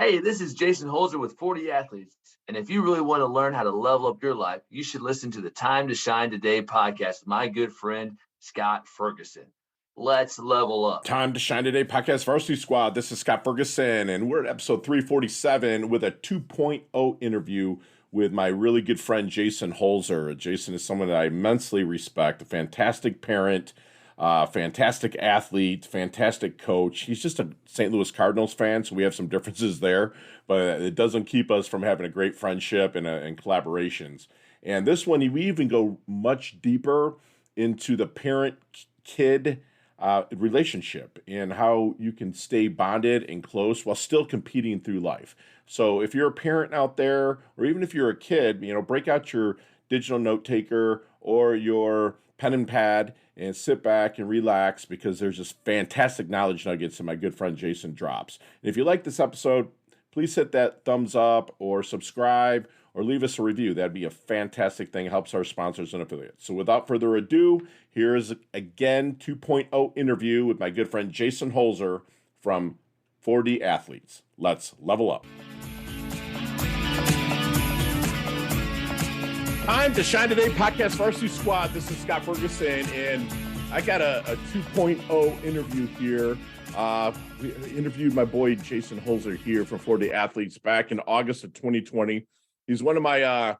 Hey, this is Jason Holzer with 40 Athletes. And if you really want to learn how to level up your life, you should listen to the Time to Shine Today podcast with my good friend, Scott Ferguson. Let's level up. Time to Shine Today podcast Varsity Squad. This is Scott Ferguson, and we're at episode 347 with a 2.0 interview with my really good friend, Jason Holzer. Jason is someone that I immensely respect, a fantastic parent, fantastic athlete, fantastic coach. He's just a St. Louis Cardinals fan, so we have some differences there, but it doesn't keep us from having a great friendship and collaborations. And this one, we even go much deeper into the parent-kid relationship and how you can stay bonded and close while still competing through life. So if you're a parent out there, or even if you're a kid, break out your digital note taker or your pen and pad and sit back and relax, because there's just fantastic knowledge nuggets that my good friend Jason drops. And if you like this episode, please hit that thumbs up or subscribe or leave us a review. That'd be a fantastic thing. It helps our sponsors and affiliates. So without further ado, here is again 2.0 interview with my good friend Jason Holzer from 4D Athletes. Let's level up. Time to Shine Today podcast Varsity Squad. This is Scott Ferguson, and I got a 2.0 interview here. We interviewed my boy Jason Holzer here from 4D Athletes back in August of 2020. He's one of my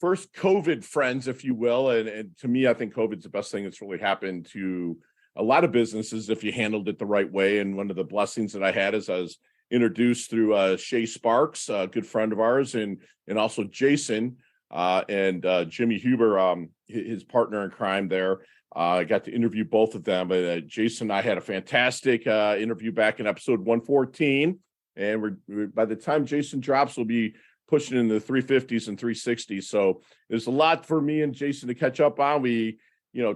first COVID friends, if you will. And to me, I think COVID's the best thing that's really happened to a lot of businesses if you handled it the right way. And one of the blessings that I had is I was introduced through Shay Sparks, a good friend of ours, and also Jason and Jimmy Huber, his partner in crime there. I got to interview both of them. Jason and I had a fantastic interview back in episode 114. And we're by the time Jason drops, we'll be pushing in the 350s and 360s. So there's a lot for me and Jason to catch up on. We,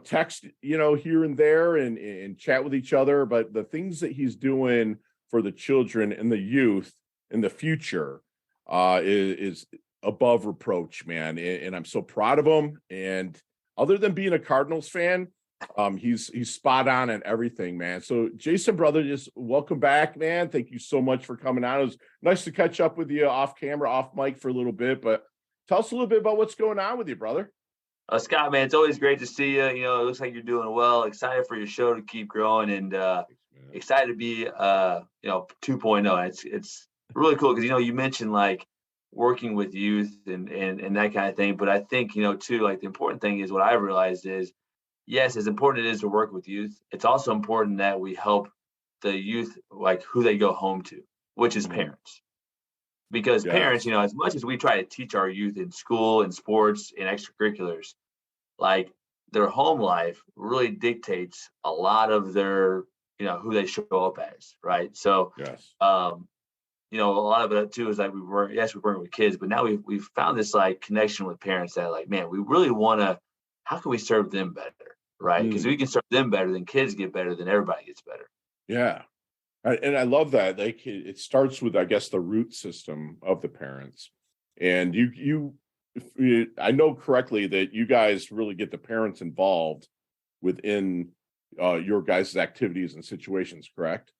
text, here and there and chat with each other. But the things that he's doing for the children and the youth in the future is above reproach, man. And I'm so proud of him. And other than being a Cardinals fan, he's spot on everything, man. So Jason, brother, just welcome back, man. Thank you so much for coming on. It was nice to catch up with you off camera, off mic for a little bit, but tell us a little bit about what's going on with you, brother. Scott, man, it's always great to see you. It looks like you're doing well. Excited for your show to keep growing, and excited to be 2.0. It's really cool because you mentioned like working with youth and that kind of thing, but I think too, like the important thing is what I've realized is, yes, as important it is to work with youth, it's also important that we help the youth, like who they go home to, which is parents. Because parents, as much as we try to teach our youth in school and sports and extracurriculars, like their home life really dictates a lot of their, who they show up as, right? So, a lot of it too is like we're working with kids, but now we've found this like connection with parents that like, man, we really want to, how can we serve them better? Right. Because we can serve them better, then kids get better, then everybody gets better. Yeah. And I love that. Like it starts with, I guess, the root system of the parents. And I know correctly that you guys really get the parents involved within your guys' activities and situations, correct?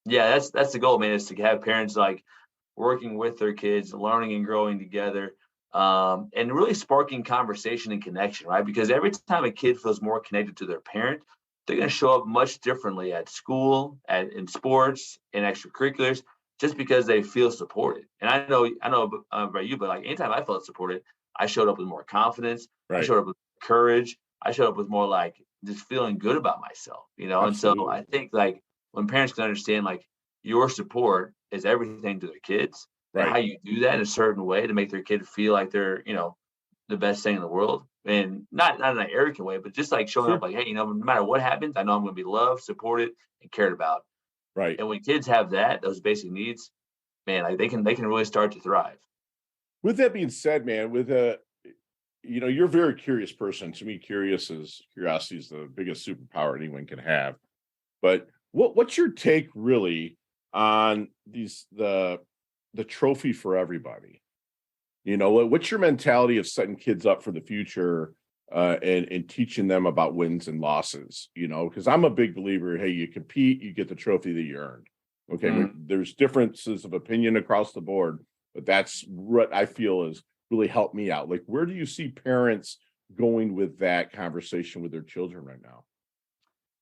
Yeah, that's the goal, man, is to have parents like working with their kids, learning and growing together. And really sparking conversation and connection, right? Because every time a kid feels more connected to their parent, they're going to show up much differently at school, in sports, in extracurriculars, just because they feel supported. And I know about you, but like anytime I felt supported, I showed up with more confidence. Right. I showed up with courage. I showed up with more like just feeling good about myself, Absolutely. And so I think like when parents can understand like your support is everything to their kids. Right. How you do that in a certain way to make their kid feel like they're, the best thing in the world, and not in an arrogant way, but just like showing up like, hey, no matter what happens, I know I'm going to be loved, supported, and cared about. Right. And when kids have those basic needs, man, like they can really start to thrive. With that being said, man, you're a very curious person. To me, curiosity is the biggest superpower anyone can have. But what's your take really on the trophy for everybody? What's your mentality of setting kids up for the future and teaching them about wins and losses? Because I'm a big believer, hey, you compete, you get the trophy that you earned. Okay. There's differences of opinion across the board, but that's what I feel has really helped me out. Like, where do you see parents going with that conversation with their children right now?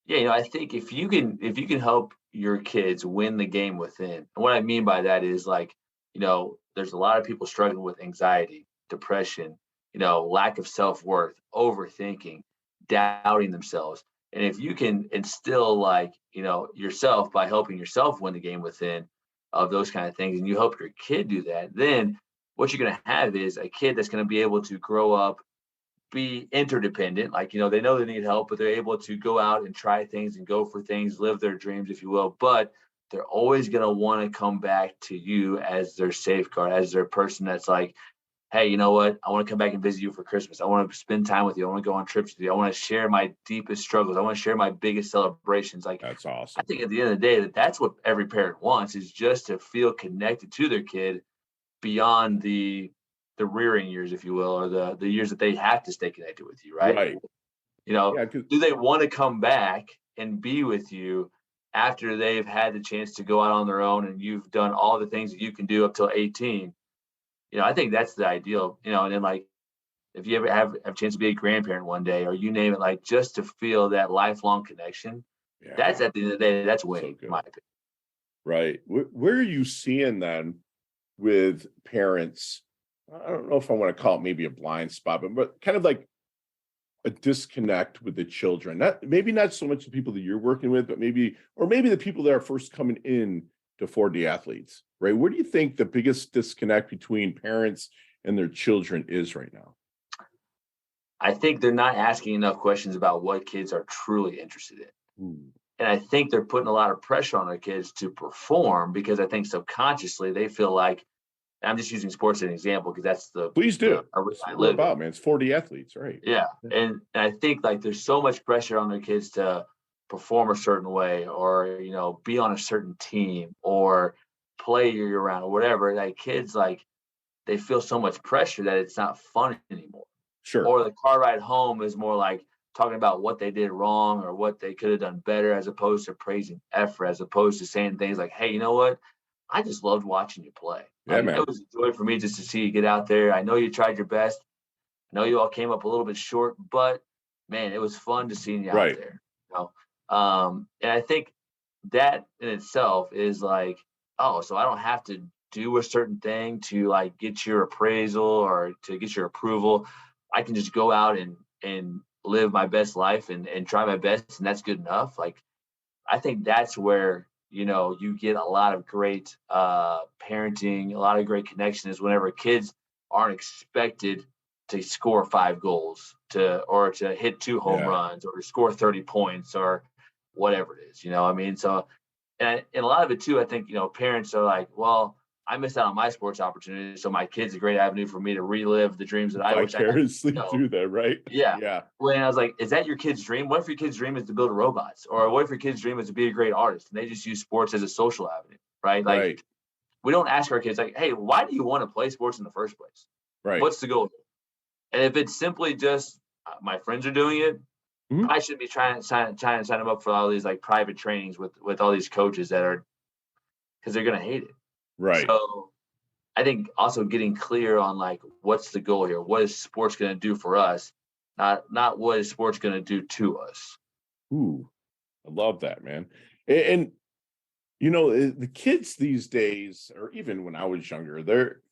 Yeah, I think if you can help your kids win the game within, and what I mean by that is like, there's a lot of people struggling with anxiety, depression, lack of self-worth, overthinking, doubting themselves. And if you can instill like, yourself by helping yourself win the game within of those kind of things, and you help your kid do that, then what you're going to have is a kid that's going to be able to grow up, be interdependent. Like, they know they need help, but they're able to go out and try things and go for things, live their dreams, if you will. But they're always going to want to come back to you as their safeguard, as their person that's like, hey, you know what? I want to come back and visit you for Christmas. I want to spend time with you. I want to go on trips with you. I want to share my deepest struggles. I want to share my biggest celebrations. Like, That's awesome. I think at the end of the day, that's what every parent wants, is just to feel connected to their kid beyond the rearing years, if you will, or the years that they have to stay connected with you, right? Right. Yeah, Do they want to come back and be with you after they've had the chance to go out on their own and you've done all the things that you can do up till 18? I think that's the ideal, and then like if you ever have a chance to be a grandparent one day, or you name it, like just to feel that lifelong connection, that's yeah, at the end of the day, that's winning, good. in my opinion. Right. Where are you seeing then with parents? I don't know if I want to call it maybe a blind spot, but kind of like a disconnect with the children. Not so much the people that you're working with, but maybe the people that are first coming in to 4D athletes, right? Where do you think the biggest disconnect between parents and their children is right now? I think they're not asking enough questions about what kids are truly interested in. And I think they're putting a lot of pressure on their kids to perform, because I think subconsciously they feel like, I'm just using sports as an example because that's Please do. arena That's I what we're live in. about, man. It's 4D athletes, right? Yeah. And I think like there's so much pressure on their kids to perform a certain way, or, be on a certain team, or play year round, or whatever. Like kids, like they feel so much pressure that it's not fun anymore. Sure. Or the car ride home is more like talking about what they did wrong or what they could have done better, as opposed to praising effort, as opposed to saying things like, hey, you know what? I just loved watching you play. Yeah, Like, man. it was a joy for me just to see you get out there. I know you tried your best. I know you all came up a little bit short, but man, it was fun to see you out Right. there. And I think that in itself is like, oh, so I don't have to do a certain thing to like get your appraisal or to get your approval. I can just go out and live my best life and try my best, and that's good enough. Like, I think that's where you get a lot of great parenting, a lot of great connections whenever kids aren't expected to score 5 goals or to hit 2 home runs or to score 30 points or whatever it is. I mean, so and a lot of it too, I think parents are like, well, I missed out on my sports opportunity, so my kid's a great avenue for me to relive the dreams that I wish I had. Vicariously through that, right? Yeah. Yeah. When I was like, is that your kid's dream? What if your kid's dream is to build robots? Or what if your kid's dream is to be a great artist? And they just use sports as a social avenue, right? Like, Right. we don't ask our kids, like, hey, why do you want to play sports in the first place? Right. What's the goal? And if it's simply just my friends are doing it, I should be trying to sign them up for all these like private trainings with all these coaches that are, because they're going to hate it. Right. So I think also getting clear on like, what's the goal here? What is sports going to do for us? Not what is sports going to do to us. Ooh, I love that, man. And the kids these days, or even when I was younger, they're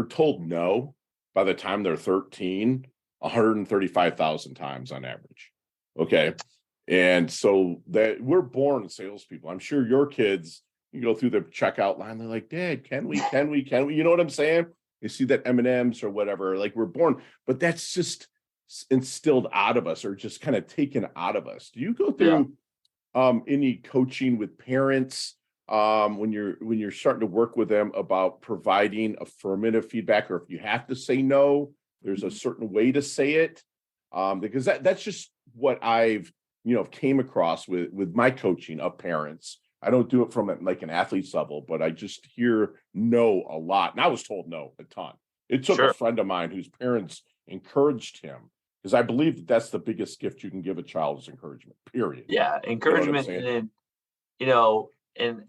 told no by the time they're 13, 135,000 times on average. Okay. And so that we're born salespeople. I'm sure your kids, you go through the checkout line, they're like, Dad, can we? You know what I'm saying? You see that M&Ms or whatever, like we're born, but that's just instilled out of us or just kind of taken out of us. Do you go through any coaching with parents when you're starting to work with them about providing affirmative feedback, or if you have to say no, there's a certain way to say it? Because that's just what I've came across with my coaching of parents. I don't do it from like an athlete's level, but I just hear no a lot. And I was told no a ton. It took a friend of mine whose parents encouraged him Because I believe that's the biggest gift you can give a child is encouragement, period. Yeah, encouragement. And then, and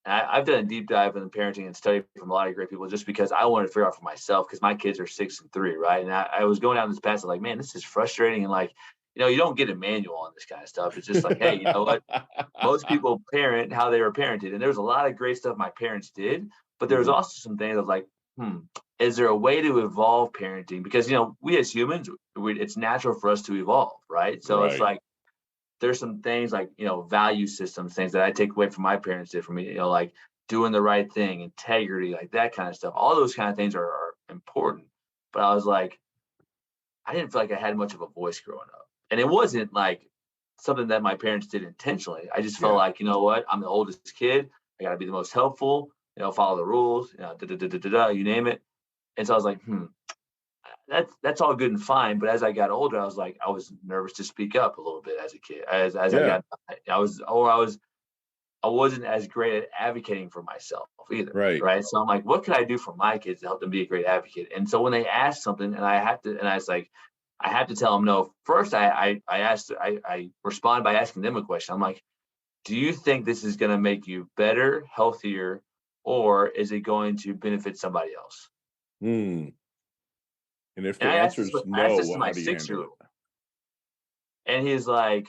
I've done a deep dive in parenting and study from a lot of great people just because I wanted to figure out for myself because my kids are 6 and 3, right? And I was going down this path of like, man, this is frustrating. And like, you don't get a manual on this kind of stuff. It's just like, hey, you know what? Most people parent how they were parented. And there's a lot of great stuff my parents did, but there's also some things of like, is there a way to evolve parenting? Because, we as humans, it's natural for us to evolve, right? So it's like, there's some things like, value systems, things that I take away from my parents did for me, like doing the right thing, integrity, like that kind of stuff. All those kind of things are important. But I was like, I didn't feel like I had much of a voice growing up. And it wasn't like something that my parents did intentionally. I just felt like, you know what? I'm the oldest kid. I got to be the most helpful, follow the rules, you name it. And so I was like, that's all good and fine. But as I got older, I was nervous to speak up a little bit as a kid. I wasn't as great at advocating for myself either. Right. So I'm like, what can I do for my kids to help them be a great advocate? And so when they asked something and I was like, I have to tell them no. First, I respond by asking them a question. I'm like, do you think this is going to make you better, healthier, or is it going to benefit somebody else? And if the answer is no, how do you handle it? And he's like,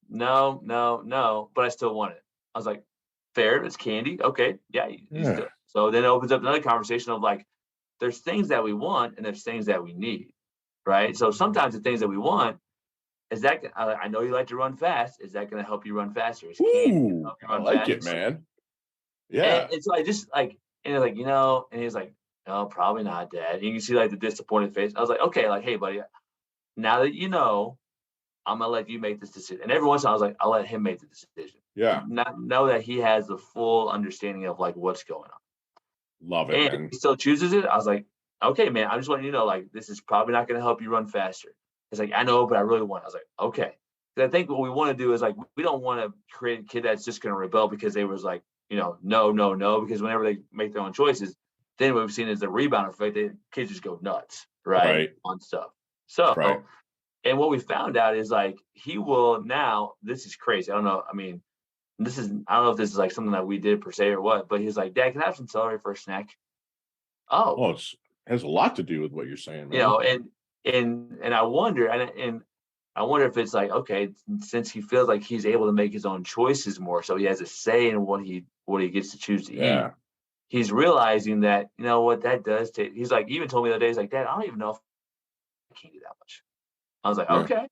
no, but I still want it. I was like, fair, it's candy. Okay, yeah. So then it opens up another conversation of like, there's things that we want and there's things that we need, right? So sometimes the things that we want, I know you like to run fast. Is that going to help you run faster? Is candy help you run I like faster? it, man. Yeah. And so I just like, and like, and he's like, no, probably not, Dad. And you can see like the disappointed face. I was like, okay, like, hey, buddy, now that you know, I'm gonna let you make this decision. And every once in a while, I was like, I'll let him make the decision. Yeah. Not know that he has the full understanding of like what's going on. Love it, and man. He still chooses it. I was like, okay, man, I just want you to know, like, this is probably not gonna help you run faster. It's like, I know, but I really want it. I was like, okay. Because I think what we want to do is like, we don't want to create a kid that's just gonna rebel because they was like, no. Because whenever they make their own choices, then what we've seen is the rebound effect. Kids just go nuts, right? On stuff. So, and what we found out is like, he will now, this is crazy. I don't know. I mean, I don't know if this is like something that we did per se or what, but he's like, Dad, can I have some celery for a snack? It has a lot to do with what you're saying, man. And I wonder, and I wonder if it's like, okay, since he feels like he's able to make his own choices more, so he has a say in what he gets to choose to eat. He's realizing that, what that does to, he's like, even told me the other day, he's like, Dad, I don't even know if I can do that much. I was like, okay,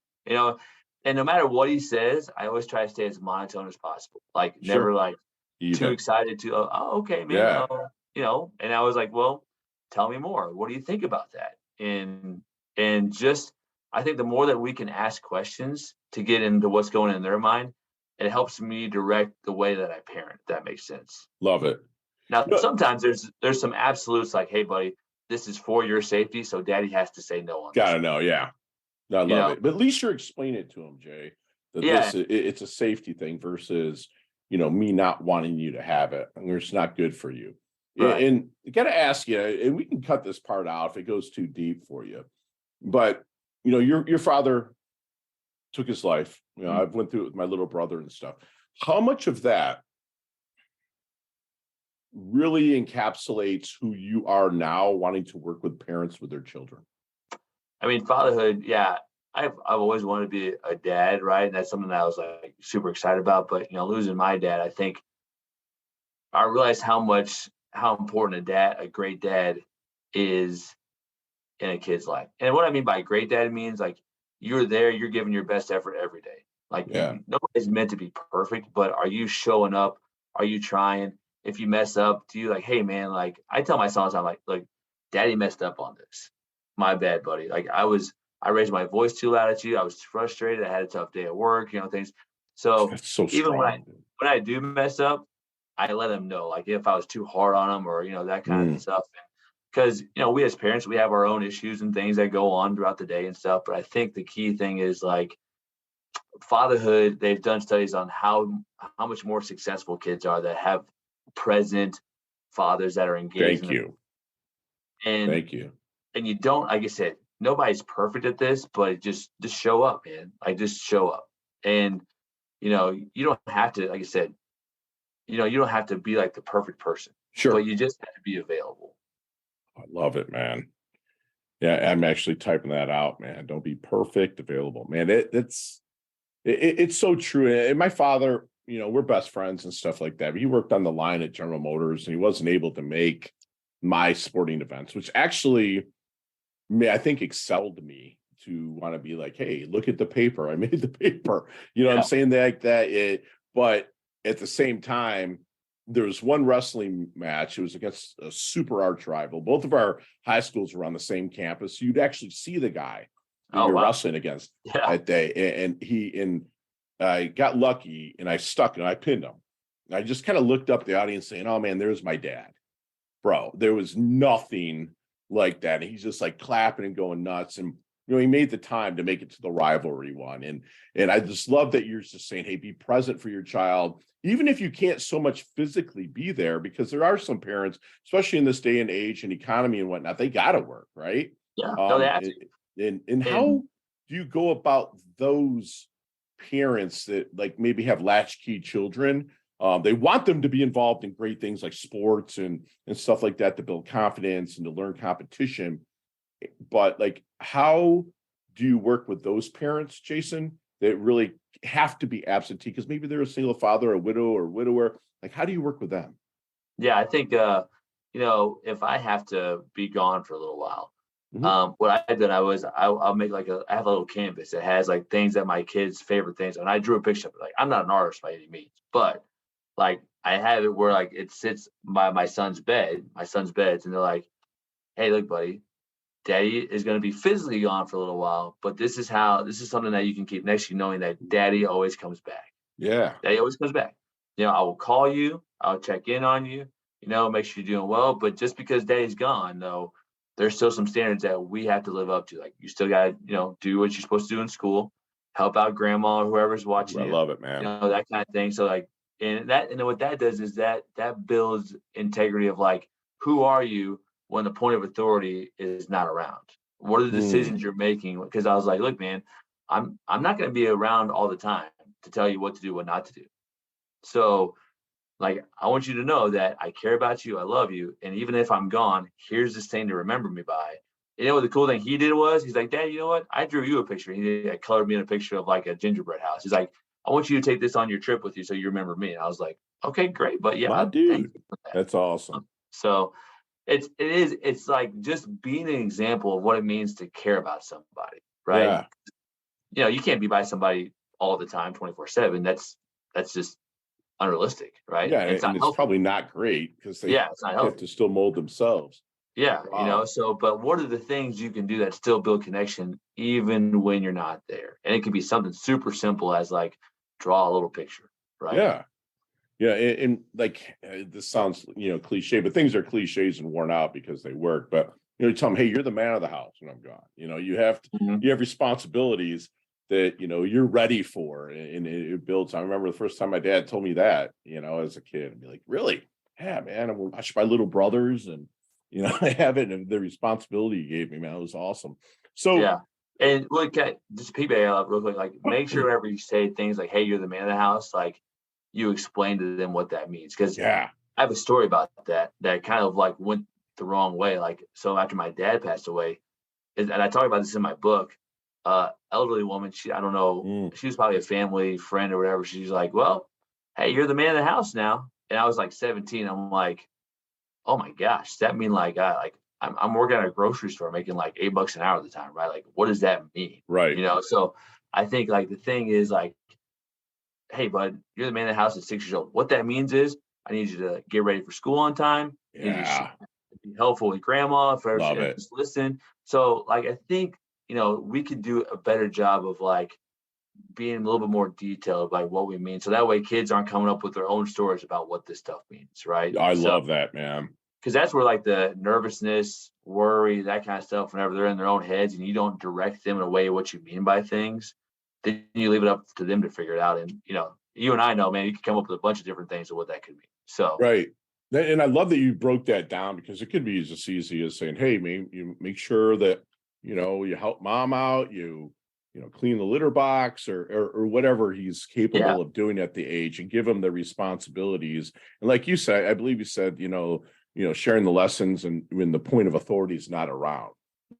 and no matter what he says, I always try to stay as monotone as possible. Like never like too excited to, okay, man, and I was like, well, tell me more. What do you think about that? And just, I think the more that we can ask questions to get into what's going on in their mind, it helps me direct the way that I parent, if that makes sense. Love it. Now, sometimes there's some absolutes like, hey, buddy, this is for your safety, so Daddy has to say no on this. Gotta know, yeah. I love it. But at least you're explaining it to him, Jay, that it's a safety thing versus, me not wanting you to have it. And it's not good for you. Right. And I got to ask you, and we can cut this part out if it goes too deep for you. But, your father took his life. I've went through it with my little brother and stuff. How much of that really encapsulates who you are now, wanting to work with parents with their children? I mean, fatherhood, yeah. I've always wanted to be a dad, right? And that's something that I was like super excited about. But losing my dad, I think I realized how important a great dad is in a kid's life. And what I mean by a great dad means like you're there, you're giving your best effort every day. Like nobody's meant to be perfect, but are you showing up? Are you trying? If you mess up, do you like, hey man, like I tell my sons, I'm like, look, Daddy messed up on this. My bad, buddy. Like I raised my voice too loud at you. I was frustrated. I had a tough day at work, things. So even when I do mess up, I let them know, like if I was too hard on them or, that kind of stuff. Because, we as parents, we have our own issues and things that go on throughout the day and stuff. But I think the key thing is like fatherhood. They've done studies on how much more successful kids are that have present fathers that are engaged. Thank you. And you don't, like I said, nobody's perfect at this, but just show up, man. Like just show up. And, you don't have to, like I said, you don't have to be like the perfect person, Sure. but you just have to be available. I love it, man. Yeah, I'm actually typing that out, man. Don't be perfect, available, man. It's so true. And my father, we're best friends and stuff like that. But he worked on the line at General Motors, and he wasn't able to make my sporting events, which actually, I think, excelled me to want to be like, hey, look at the paper. I made the paper. I'm saying that. But at the same time, there was one wrestling match. It was against a super arch rival. Both of our high schools were on the same campus. You'd actually see the guy that you're wrestling against that day. And I got lucky, and I stuck, and I pinned him. And I just kind of looked up the audience saying, oh, man, there's my dad. Bro, there was nothing like that. And he's just like clapping and going nuts. And, he made the time to make it to the rivalry one. And I just love that you're just saying, hey, be present for your child, even if you can't so much physically be there, because there are some parents, especially in this day and age and economy and whatnot, they got to work, right? Yeah. No, they have to. And how do you go about those parents that like maybe have latchkey children? They want them to be involved in great things like sports and stuff like that to build confidence and to learn competition. But like, how do you work with those parents, Jason, that really have to be absentee because maybe they're a single father, a widow or widower? Like, how do you work with them? Yeah, I think, if I have to be gone for a little while, what I did, I'll make I have a little canvas that has like things that my kids' favorite things. And I drew a picture of it. Like, I'm not an artist by any means, but like I have it where like it sits by my son's beds, and they're like, hey, look, buddy, Daddy is going to be physically gone for a little while, but this is something that you can keep next to you, knowing that Daddy always comes back. Yeah. Daddy always comes back. I will call you, I'll check in on you, make sure you're doing well. But just because Daddy's gone, though, there's still some standards that we have to live up to. Like, you still got to, do what you're supposed to do in school, help out grandma or whoever's watching. I love it, man. That kind of thing. So like, and what that does is that builds integrity of like, who are you when the point of authority is not around? What are the decisions you're making? Because I was like, look, man, I'm not going to be around all the time to tell you what to do, what not to do. So like, I want you to know that I care about you. I love you. And even if I'm gone, here's this thing to remember me by. What the cool thing he did was, he's like, Dad, you know what? I drew you a picture. He colored me in a picture of like a gingerbread house. He's like, I want you to take this on your trip with you so you remember me. And I was like, okay, great. But yeah, my dude, that's awesome. So it's like just being an example of what it means to care about somebody, right? Yeah. You can't be by somebody all the time, 24/7. That's just unrealistic, right? Yeah, and it's probably not great because they have to still mold themselves. Yeah, so, but what are the things you can do that still build connection even when you're not there? And it can be something super simple as like draw a little picture, right? Yeah. Yeah, and like this sounds, cliche, but things are cliches and worn out because they work. But you tell them, hey, you're the man of the house when I'm gone. You have to, you have responsibilities that you're ready for, and it builds. I remember the first time my dad told me that, as a kid, I'd be like, really? Yeah, man, I'm gonna watch my little brothers, and I have it, and the responsibility he gave me, man, it was awesome. So yeah. And look at just PBA real quick, like make sure whenever you say things like, hey, you're the man of the house, like you explain to them what that means. Because I have a story about that kind of like went the wrong way. Like, so after my dad passed away, and I talk about this in my book, elderly woman, I don't know, she was probably a family friend or whatever. She's like, well, hey, you're the man of the house now. And I was like 17. I'm like, oh my gosh, does that mean like I'm working at a grocery store making like $8 an hour at the time, right? Like, what does that mean? Right. So I think like the thing is like, hey, bud, you're the man of the house at 6 years old. What that means is I need you to get ready for school on time. Yeah. Be helpful with grandma if Love ever it. just listen. So like, I think, we could do a better job of like being a little bit more detailed like what we mean. So that way kids aren't coming up with their own stories about what this stuff means. Right. I love that, man. Because that's where like the nervousness, worry, that kind of stuff, whenever they're in their own heads and you don't direct them in a way what you mean by things, then you leave it up to them to figure it out. And, you and I know, man, you can come up with a bunch of different things of what that could mean. So, right. And I love that you broke that down because it could be as easy as saying, hey, man, you make sure that you help mom out, clean the litter box or whatever he's Yeah. capable of doing at the age, and give him the responsibilities. And like you said, I believe you said, sharing the lessons and when the point of authority is not around,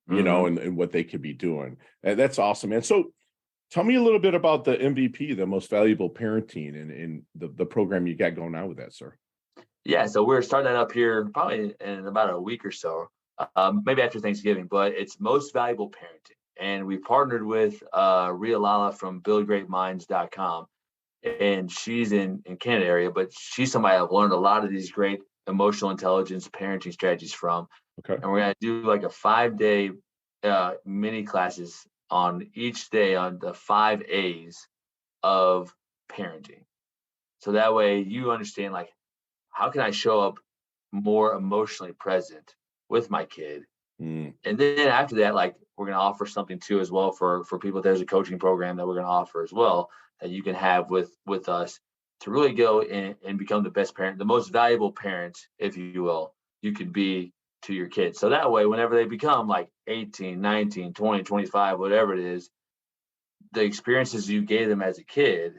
Hmm. and what they could be doing. And that's awesome, man. So tell me a little bit about the MVP, the most valuable parenting, and the program you got going on with that, sir. Yeah. So we're starting that up here probably in about a week or so, maybe after Thanksgiving, but it's most valuable parenting. And we partnered with Ria Lala from buildgreatminds.com. And she's in Canada area, but she's somebody I've learned a lot of these great emotional intelligence parenting strategies from. Okay. And we're going to do like a 5-day mini classes on each day on the 5 A's of parenting. So that way you understand, like, how can I show up more emotionally present with my kid? Mm, And then after that, like, we're going to offer something too as well for people. There's a coaching program that we're going to offer as well that you can have with us to really go and become the best parent, the most valuable parent, if you will, you could be to your kids. So that way, whenever they become like 18, 19, 20, 25, whatever it is, the experiences you gave them as a kid,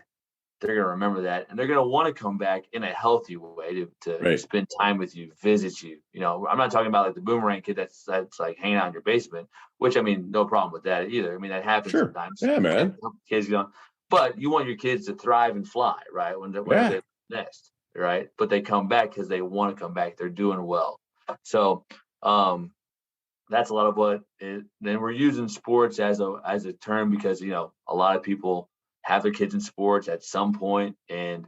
they're going to remember that, and they're going to want to come back in a healthy way to right. spend time with you, visit you. I'm not talking about like the boomerang kid that's like hanging out in your basement, which, I mean, no problem with that either. I mean, that happens Sure. sometimes. Yeah, man. Kids, but you want your kids to thrive and fly, right? Whenever Yeah. they nest, right? But they come back because they want to come back. They're doing well. So that's a lot of what it, then we're using sports as a term because a lot of people have their kids in sports at some point, and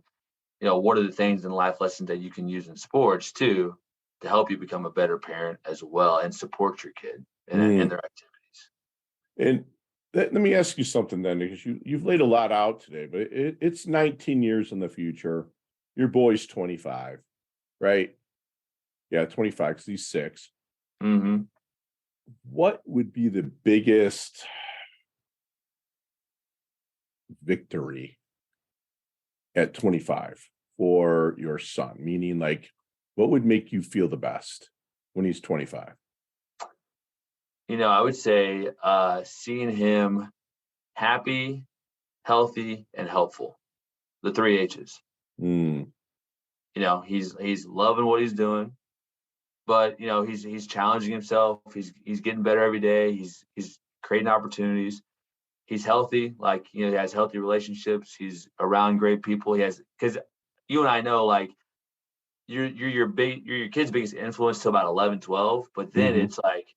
what are the things in life lessons that you can use in sports too to help you become a better parent as well and support your kid in Mm. their activities. And let me ask you something then, because you've laid a lot out today, but it's 19 years in the future. Your boy's 25, right? Yeah, 25 because he's 6. Hmm. What would be the biggest victory at 25 for your son? Meaning, like, what would make you feel the best when he's 25? I would say seeing him happy, healthy, and helpful. The 3 H's. Mm, He's loving what he's doing, but he's challenging himself. He's getting better every day. He's creating opportunities. He's healthy, like he has healthy relationships. He's around great people. He has, because you and I know, like, you're your kid's biggest influence till about 11, 12, but then hmm. it's like,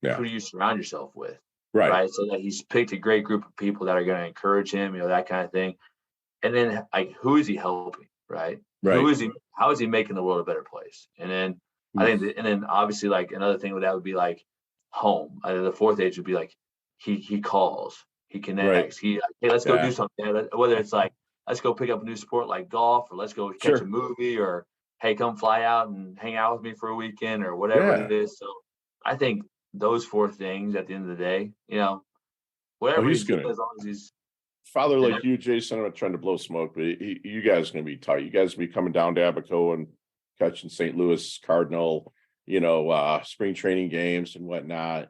Yeah, who do you surround yourself with, right, right? So that he's picked a great group of people that are going to encourage him, that kind of thing. And then, like, who is he helping, right? Who right. is he? How is he making the world a better place? And then I think, Oof. and then obviously, like, another thing with that would be like home. The fourth age would be like he calls, he Right. connects, hey, let's go do Yeah, something. Whether it's like, let's go pick up a new sport like golf, or let's go catch a sure. movie, or hey, come fly out and hang out with me for a weekend, or whatever it Yeah. is. So I think those four things at the end of the day, Oh, whatever he's he's doing, gonna as long as he's father and like you, Jason. I'm not trying to blow smoke, but you guys are gonna be tight. You guys will be coming down to Abaco and catching St. Louis Cardinal, spring training games and whatnot.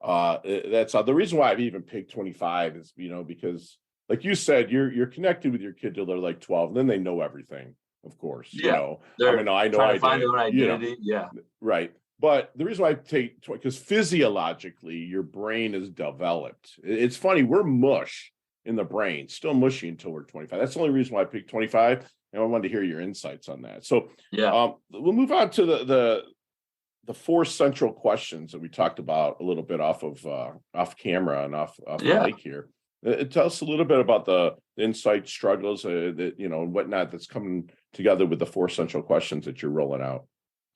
That's the reason why I've even picked 25 is, because like you said, you're connected with your kid till they're like 12, and then they know everything, of course. yeah, I mean, they're I know trying I to find their did, own identity. Yeah. right. But the reason why I take, because physiologically, your brain is developed. It's funny, we're mush in the brain, still mushy until we're 25. That's the only reason why I picked 25. And I wanted to hear your insights on that. So Yeah. we'll move on to the four central questions that we talked about a little bit off camera and off Yeah. mic here. Tell us a little bit about the insight struggles that and whatnot that's coming together with the four central questions that you're rolling out.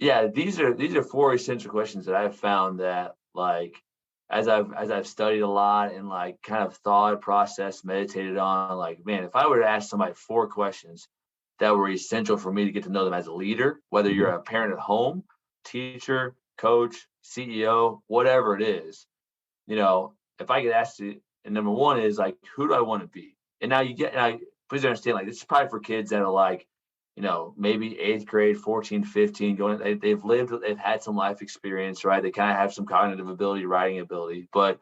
Yeah. These are four essential questions that I've found that, like, as I've studied a lot and, like, kind of thought, processed, meditated on, like, man, if I were to ask somebody four questions that were essential for me to get to know them as a leader, whether you're Mhm. a parent at home, teacher, coach, CEO, whatever it is, if I could ask you, and number one is like, who do I want to be? And now please understand, like, this is probably for kids that are like maybe 8th grade, 14, 15, they've had some life experience, right? They kind of have some cognitive ability, writing ability. But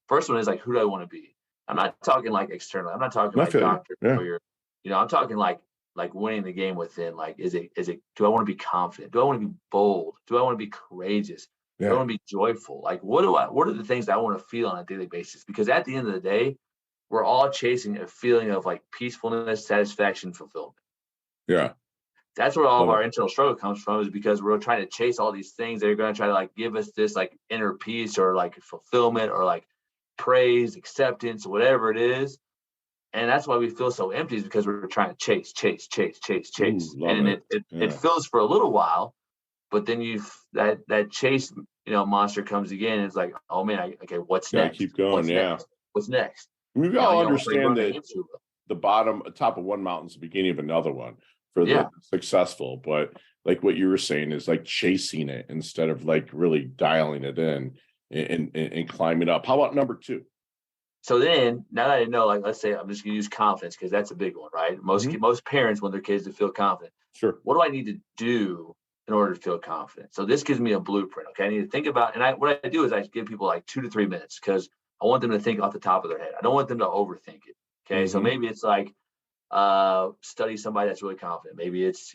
first one is like, who do I want to be? I'm not talking like external. I'm not talking I like feel you. doctor, Yeah. lawyer. I'm talking like winning the game within. Like, do I want to be confident? Do I want to be bold? Do I want to be courageous? Do I Yeah. want to be joyful? Like, what are the things that I want to feel on a daily basis? Because at the end of the day, we're all chasing a feeling of like peacefulness, satisfaction, fulfillment. Yeah. That's where all of Love our it. internal struggle comes from, is because we're trying to chase all these things that are going to try to like give us this like inner peace or like fulfillment or like praise, acceptance, whatever it is. And that's why we feel so empty, is because we're trying to chase. Ooh, love And it. it Yeah. fills for a little while, but then that chase, monster comes again. And it's like, oh man, okay, what's Gotta next? keep going. What's Yeah. next? What's next? We all Almost like understand running that into the top of one mountain is the beginning of another one for Yeah. the successful. But like what you were saying is like chasing it instead of like really dialing it in and climbing up. How about number 2? So then, now that I know, like, let's say I'm just gonna use confidence because that's a big one, right? Most parents want their kids to feel confident. Sure. What do I need to do in order to feel confident? So this gives me a blueprint. Okay, I need to think about, and what I do is I give people like 2 to 3 minutes, because I want them to think off the top of their head. I don't want them to overthink it. Okay, so maybe it's like study somebody that's really confident. Maybe it's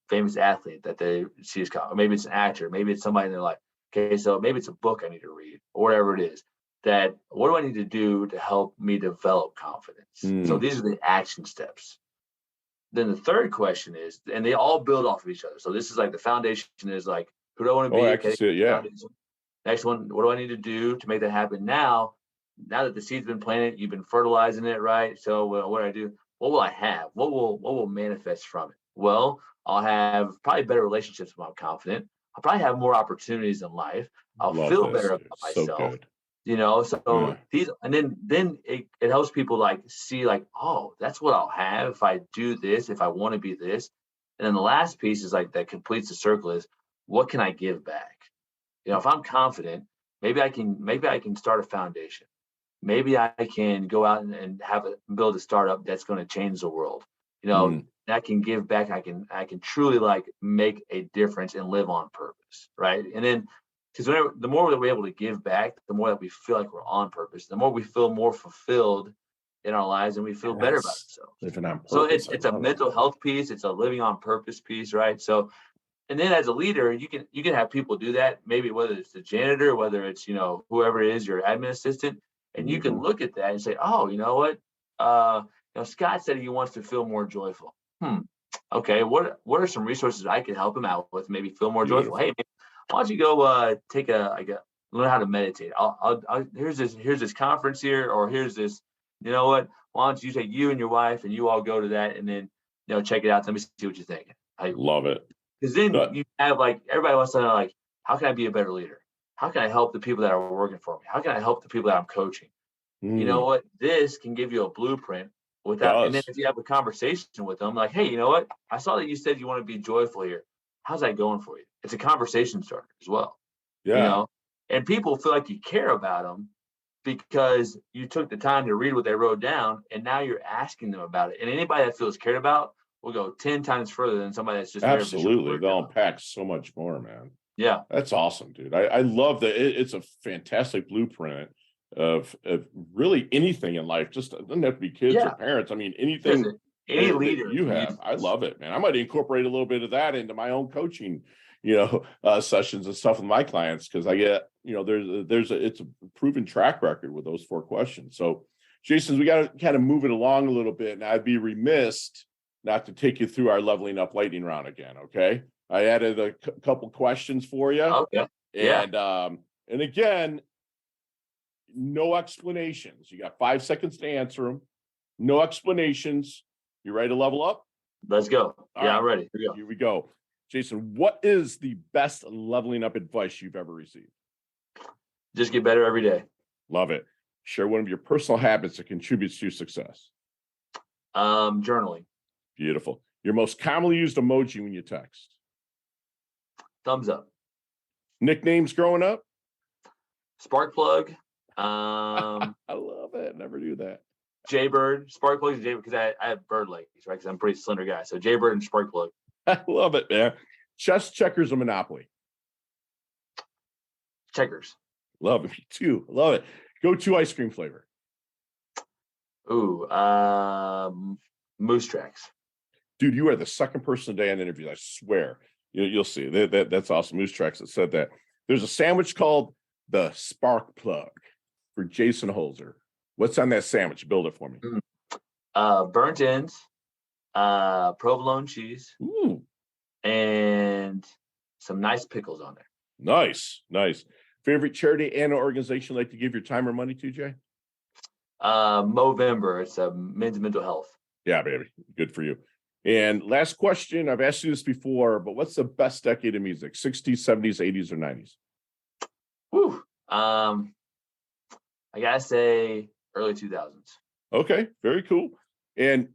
famous athlete that they see as confident. Maybe it's an actor. Maybe it's somebody in their life. Okay, so maybe it's a book I need to read or whatever it is. That what do I need to do to help me develop confidence? So these are the action steps. Then the third question is, and they all build off of each other. So this is like the foundation is like, who do I want to be? I can see it. Yeah. Next one, what do I need to do to make that happen now? Now that the seed's been planted, you've been fertilizing it, right? So what do I do? What will I have? What will manifest from it? Well, I'll have probably better relationships if I'm confident. I'll probably have more opportunities in life. I'll Love feel this, better dude. about So myself. good. So these, and then it helps people like see like, oh, that's what I'll have if I do this, if I want to be this. And then the last piece is like that completes the circle is, what can I give back? If I'm confident, maybe I can start a foundation. Maybe I can go out and build a startup that's going to change the world. I can give back. I can truly like make a difference and live on purpose, right? And then, because the more that we're able to give back, the more that we feel like we're on purpose, the more we feel more fulfilled in our lives, and we feel better about ourselves. Living on purpose. So it's a it. mental health piece. It's a living on purpose piece, right? So, and then as a leader, you can have people do that. Maybe whether it's the janitor, whether it's whoever it is, your admin assistant, and you can look at that and say, oh, you know what? Scott said he wants to feel more joyful. Okay, what are some resources I could help him out with? Maybe feel more joyful. Hey, why don't you go learn how to meditate? Here's this conference here, or here's this. You know what? Why don't you take you and your wife and you all go to that, and then check it out. Let me see what you think. I love it. Because then you have like everybody wants to know like, how can I be a better leader? How can I help the people that are working for me? How can I help the people that I'm coaching? You know what? This can give you a blueprint without. And then if you have a conversation with them, like, hey, you know what? I saw that you said you want to be joyful here. How's that going for you? It's a conversation starter as well. Yeah. And people feel like you care about them because you took the time to read what they wrote down, and now you're asking them about it. And anybody that feels cared about will go 10 times further than somebody that's just absolutely. They'll unpack so much more, man. Yeah, that's awesome, dude. I love that. It's a fantastic blueprint of really anything in life. Just doesn't have to be kids or parents. I mean, anything. Any leader you have. I love it, man. I might incorporate a little bit of that into my own coaching, sessions and stuff with my clients, because I get, it's a proven track record with those 4 questions. So, Jason, we got to kind of move it along a little bit, and I'd be remiss not to take you through our leveling up lightning round again. Okay, I added a couple questions for you. Okay, and again, no explanations. You got 5 seconds to answer them. No explanations. You ready to level up? Let's go. I'm ready. Here we go. Jason, what is the best leveling up advice you've ever received? Just get better every day. Love it. Share one of your personal habits that contributes to your success. Journaling. Beautiful. Your most commonly used emoji when you text? Thumbs up. Nicknames growing up? Spark plug. I love it. Never do that. Jaybird, spark plugs, Jaybird, because I have bird legs, right? Because I'm a pretty slender guy. So Jaybird and spark plug. I love it, man. Chess, checkers, or Monopoly? Checkers. Love it. Me too. Love it. Go-to ice cream flavor. Ooh, Moose Tracks. Dude, you are the second person today on interviews. I swear. You'll see. That's awesome. Moose Tracks that said that. There's a sandwich called the Spark Plug for Jason Holzer. What's on that sandwich? Build it for me. Burnt ends, provolone cheese, Ooh, and some nice pickles on there. nice. Favorite charity and organization like to give your time or money to, Jay? Movember. It's men's mental health. Yeah, baby. Good for you. And last question. I've asked you this before, but what's the best decade of music? 60s, 70s, 80s, or 90s? Whew. I gotta say early 2000s. Okay, very cool. And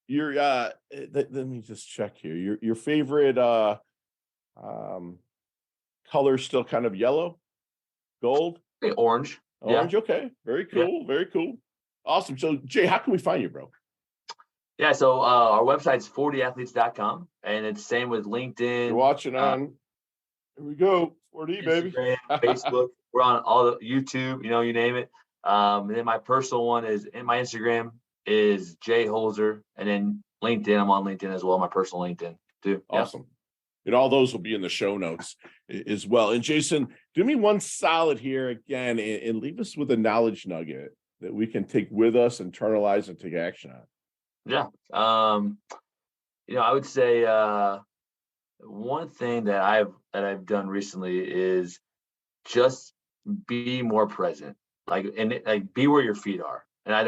your let me just check here. Your favorite color still kind of yellow, gold, Orange. orange. Yeah. Okay, very cool, very cool, awesome. So Jay, how can we find you, bro? Yeah, so our website's 40athletes.com, and it's same with LinkedIn. You're watching on. Here we go, 4D baby. Instagram, Facebook. We're on all the YouTube. You name it. And then my personal one is in my Instagram is Jay Holzer, and then LinkedIn. I'm on LinkedIn as well. My personal LinkedIn too. Awesome. And all those will be in the show notes as well. And Jason, do me one solid here again and leave us with a knowledge nugget that we can take with us, internalize, and take action on. Yeah. I would say one thing that I've done recently is just be more present, like be where your feet are. And I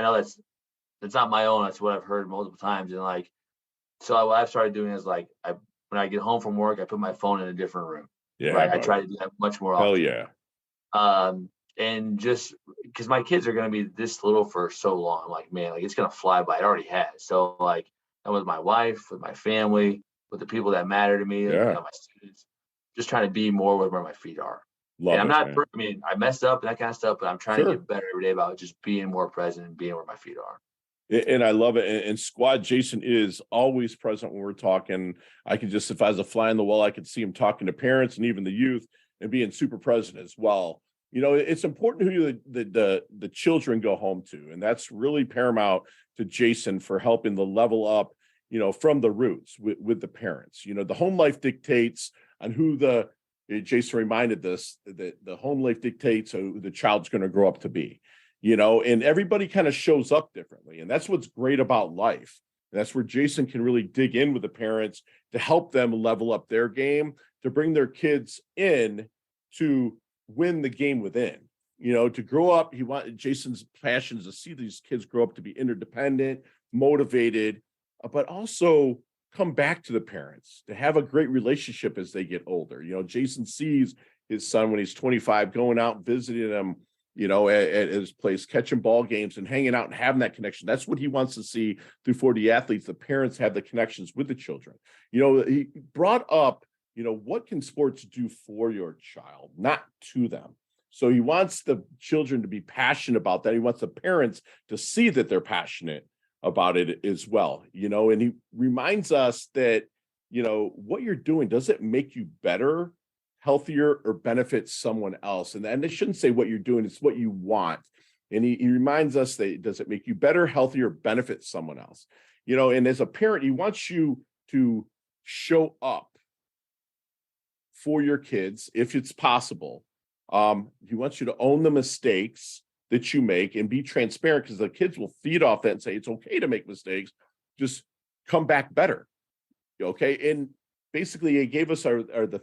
know that's not my own. That's what I've heard multiple times. And so what I've started doing is when I get home from work, I put my phone in a different room. Yeah. Right. I try to do that much more often. Hell yeah. And just because my kids are going to be this little for so long, I'm like, man, it's going to fly by. It already has. So I'm with my wife, with my family, with the people that matter to me, Yeah. my students, just trying to be more where my feet are. Love and I'm it, not, man. I messed up and that kind of stuff, but I'm trying Sure. to get better every day about just being more present and being where my feet are. And I love it. And Squad Jason is always present when we're talking. I can just, if I was a fly on the wall, I could see him talking to parents and even the youth and being super present as well. It's important who the children go home to. And that's really paramount to Jason for helping to level up, from the roots with the parents. The home life dictates on who Jason reminded us that the home life dictates who the child's going to grow up to be. And everybody kind of shows up differently. And that's what's great about life. And that's where Jason can really dig in with the parents to help them level up their game, to bring their kids in to win the game within, to grow up. Jason's passion is to see these kids grow up to be interdependent, motivated, but also come back to the parents, to have a great relationship as they get older. Jason sees his son when he's 25 going out and visiting him, at his place, catching ball games and hanging out and having that connection. That's what he wants to see through 40 athletes. The parents have the connections with the children. He brought up, what can sports do for your child, not to them. So he wants the children to be passionate about that. He wants the parents to see that they're passionate about it as well, and he reminds us that, what you're doing, does it make you better, healthier, or benefit someone else? And they shouldn't say what you're doing, it's what you want. And he reminds us that, does it make you better, healthier, benefit someone else? And as a parent, he wants you to show up for your kids if it's possible. He wants you to own the mistakes that you make and be transparent, because the kids will feed off that and say, it's okay to make mistakes, just come back better. Okay. And basically, he gave us the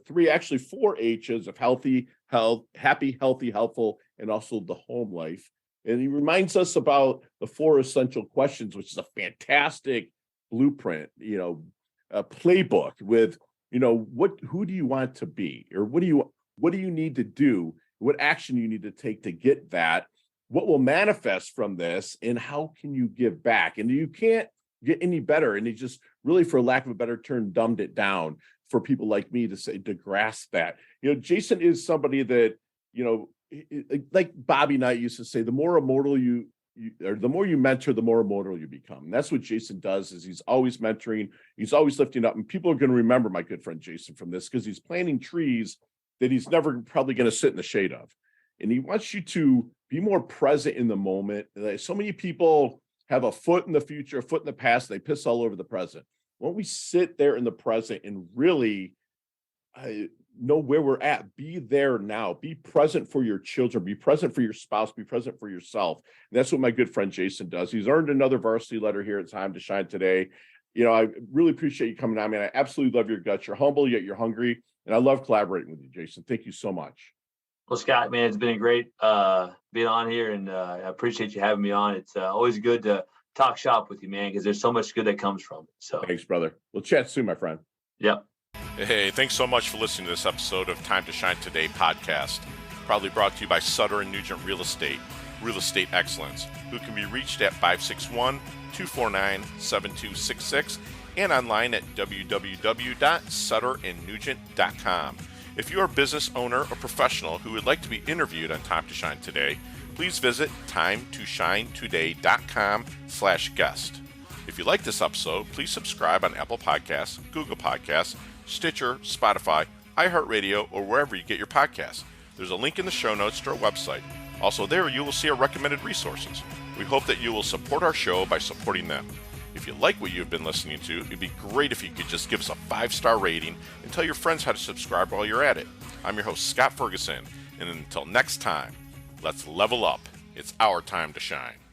4 H's of healthy, happy, healthy, helpful, and also the home life. And he reminds us about the 4 essential questions, which is a fantastic blueprint, a playbook with, who do you want to be, or what do you need to do? What action you need to take to get that? What will manifest from this, and how can you give back? And you can't get any better. And he just really, for lack of a better term, dumbed it down for people like me to grasp that. Jason is somebody that, like Bobby Knight used to say, the more immortal you the more you mentor, the more immortal you become. And that's what Jason does. Is he's always mentoring, he's always lifting up, and people are going to remember my good friend Jason from this, because he's planting trees that he's never probably going to sit in the shade of. And he wants you to be more present in the moment. So many people have a foot in the future, a foot in the past, and they piss all over the present. Why don't we sit there in the present and really know where we're at? Be there now. Be present for your children. Be present for your spouse. Be present for yourself. And that's what my good friend Jason does. He's earned another varsity letter here at Time to Shine today. I really appreciate you coming on, man. I absolutely love your guts. You're humble, yet you're hungry. And I love collaborating with you, Jason. Thank you so much. Well, Scott, man, it's been great being on here, and I appreciate you having me on. It's always good to talk shop with you, man, because there's so much good that comes from it. So thanks, brother. We'll chat soon, my friend. Yep. Hey, thanks so much for listening to this episode of Time to Shine Today podcast, proudly brought to you by Sutter & Nugent Real Estate Excellence, who can be reached at 561-249-7266 and online at www.sutterandnugent.com. If you're a business owner or professional who would like to be interviewed on Time to Shine Today, please visit timetoshinetoday.com/guest. If you like this episode, please subscribe on Apple Podcasts, Google Podcasts, Stitcher, Spotify, iHeartRadio, or wherever you get your podcasts. There's a link in the show notes to our website. Also there, you will see our recommended resources. We hope that you will support our show by supporting them. If you like what you've been listening to, it'd be great if you could just give us a 5-star rating and tell your friends how to subscribe while you're at it. I'm your host, Scott Ferguson, and until next time, let's level up. It's our time to shine.